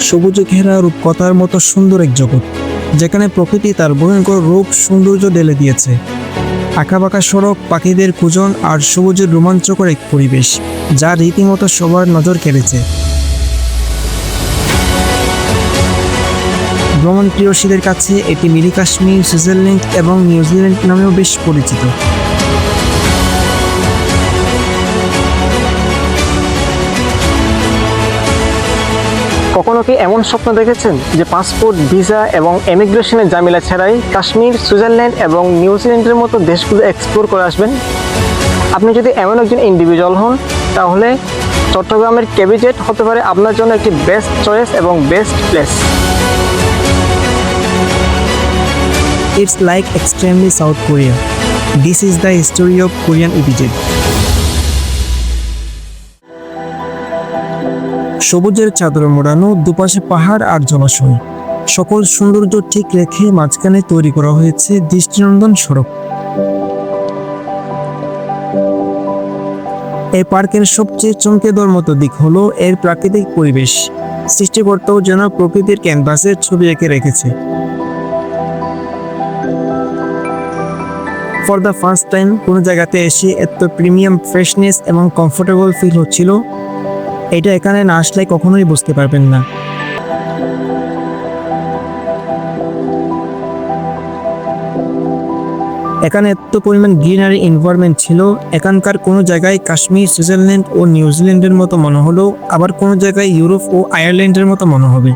সবুজে ঘেরা রূপকথার মতো সুন্দর এক জগৎ, যেখানে প্রকৃতি তার ভয়ঙ্কর রূপ সৌন্দর্য ঢেলে দিয়েছে। আঁকাবাঁকা সড়ক, পাখিদের কুজন আর সবুজের রোমাঞ্চকর এক পরিবেশ, যা রীতিমতো সবার নজর কেড়েছে। ভ্রমণ প্রিয়সীদের কাছে এটি মিনি কাশ্মীর, সুইজারল্যান্ড এবং নিউজিল্যান্ড নামেও বেশ পরিচিত। কখনো কি এমন স্বপ্ন দেখেছেন যে পাসপোর্ট, ভিসা এবং ইমিগ্রেশনের ঝামেলা ছাড়াই কাশ্মীর, সুইজারল্যান্ড এবং নিউজিল্যান্ডের মতো দেশগুলো এক্সপ্লোর করে আসবেন? আপনি যদি এমন একজন ইন্ডিভিজুয়াল হন, তাহলে চট্টগ্রামের কেবিজেট হতে পারে আপনার জন্য একটি বেস্ট চয়েস এবং best place. It's like extremely South Korea. This is the story of Korean EasyJet. সবুজের চাদরে মোড়ানো, দুপাশে পাহাড় আর জলাশয়, সকল সৌন্দর্য ঠিক রেখে মাঝখানে তৈরি করা হয়েছে দৃষ্টিনন্দন সড়ক। এই পার্কের সবচেয়ে চমকে দেওয়ার মতো দিক হলো এর প্রাকৃতিক পরিবেশ। সৃষ্টিকর্তাও যেন প্রকৃতির ক্যানভাসের ছবি এঁকে রেখেছে। ফর দ্য ফার্স্ট টাইম কোনো জায়গাতে এসে এত প্রিমিয়াম ফ্রেশনেস এবং কমফোর্টেবল ফিল হচ্ছিল, এটা এখানে না আসলে কখনোই বুঝতে পারবেন না। এখানে এত পরিমাণ গ্রিনারি এনভায়রনমেন্ট ছিল, এখানকার কোনো জায়গায় কাশ্মীর, সুইজারল্যান্ড ও নিউজিল্যান্ডের মতো মনে হলো, আবার কোনো জায়গায় ইউরোপ ও আয়ারল্যান্ডের মতো মনে হবে।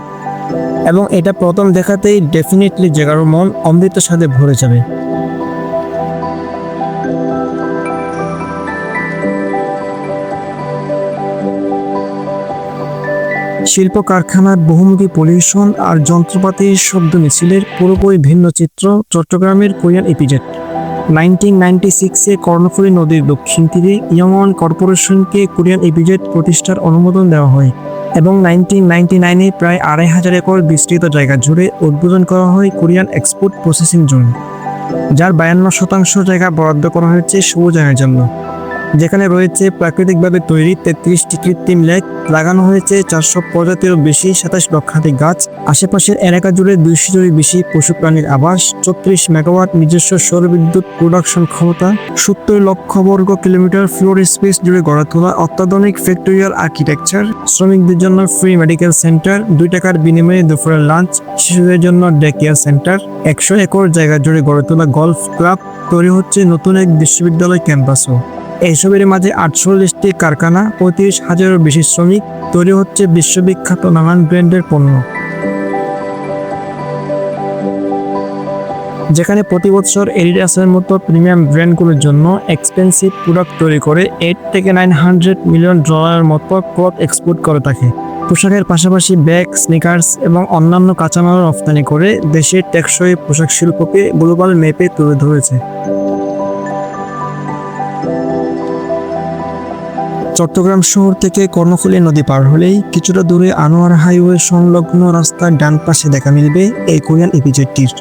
এবং এটা প্রথম দেখাতেই ডেফিনেটলি জায়গার মন অমৃতের সাথে ভরে যাবে। শিল্প কারখানার বহুমুখী পলিউশন আর যন্ত্রপাতির শব্দ মিছিলের পুরোপুরি ভিন্ন চিত্র চট্টগ্রামের কোরিয়ান ইপিজেড। 1996-এ কর্ণফুলী নদীর দক্ষিণ তীরে ইয়ংওয়ান কর্পোরেশনকে কোরিয়ান ইপিজেড প্রতিষ্ঠার অনুমোদন দেওয়া হয় এবং 1999-এ প্রায় 2500 একর বিস্তৃত জায়গা জুড়ে উদ্বোধন করা হয় কোরিয়ান এক্সপোর্ট প্রসেসিং জোন, যার 52% জায়গা বরাদ্দ করা হয়েছে সবুজায়নের জন্য, যেখানে রয়েছে প্রাকৃতিকভাবে তৈরি 33টি কৃত্রিম লেক, লাগানো হয়েছে 400 প্রজাতিরও বেশি 27 লক্ষাধিক গাছ, আশেপাশের এলাকা জুড়ে 200-এরও বেশি পশু প্রাণীর আবাস, 34 মেগাওয়াট নিজস্ব সৌরবিদ্যুৎ প্রোডাকশন ক্ষমতা, 70 লক্ষ বর্গ কিলোমিটার ফ্লোর স্পেস জুড়ে গড়ে তোলা অত্যাধুনিক ফ্যাক্টরিয়াল আর্কিটেকচার, শ্রমিকদের জন্য ফ্রি মেডিকেল সেন্টার, 2 টাকার বিনিময়ে দুপুরের লাঞ্চ, শিশুদের জন্য ডে কেয়ার সেন্টার, 100 একর জায়গা জুড়ে গড়ে তোলা গলফ ক্লাব, তৈরি হচ্ছে নতুন এক বিশ্ববিদ্যালয় ক্যাম্পাসও। এইসবের মাঝে 48টি কারখানা, 35,000-এরও বেশি শ্রমিক, তৈরি হচ্ছে বিশ্ববিখ্যাত নানান ব্র্যান্ডের পণ্য, যেখানে প্রতি বছর এডিডাসের মতো প্রিমিয়াম ব্র্যান্ডগুলোর জন্য এক্সপেন্সিভ প্রোডাক্ট তৈরি করে $8 থেকে $900 মিলিয়ন মতো ক্লথ এক্সপোর্ট করে থাকে। পোশাকের পাশাপাশি ব্যাগ, স্নিকার্স এবং অন্যান্য কাঁচামাল রপ্তানি করে দেশের টেকসই পোশাক শিল্পকে গ্লোবাল ম্যাপে তুলে ধরেছে। চট্টগ্রাম শহর থেকে কর্ণফুলী নদী পার হলেই কিছুটা দূরে আনোয়ার হাইওয়ে সংলগ্ন রাস্তার ডান পাশে দেখা মিলবে এই কোরিয়ান ইপিজেডটির।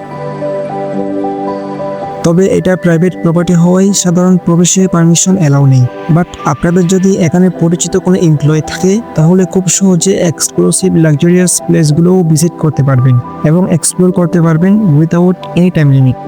তবে এটা প্রাইভেট প্রপার্টি হওয়ায় সাধারণ প্রবেশে পারমিশন এলাও নেই। বাট আপনাদের যদি এখানে পরিচিত কোনো এমপ্লয়ি থাকে, তাহলে খুব সহজে এক্সক্লুসিভ লাক্সারিয়াস প্লেসগুলোও ভিজিট করতে পারবেন এবং এক্সপ্লোর করতে পারবেন উইদাউট এনি টাইম লিমিট।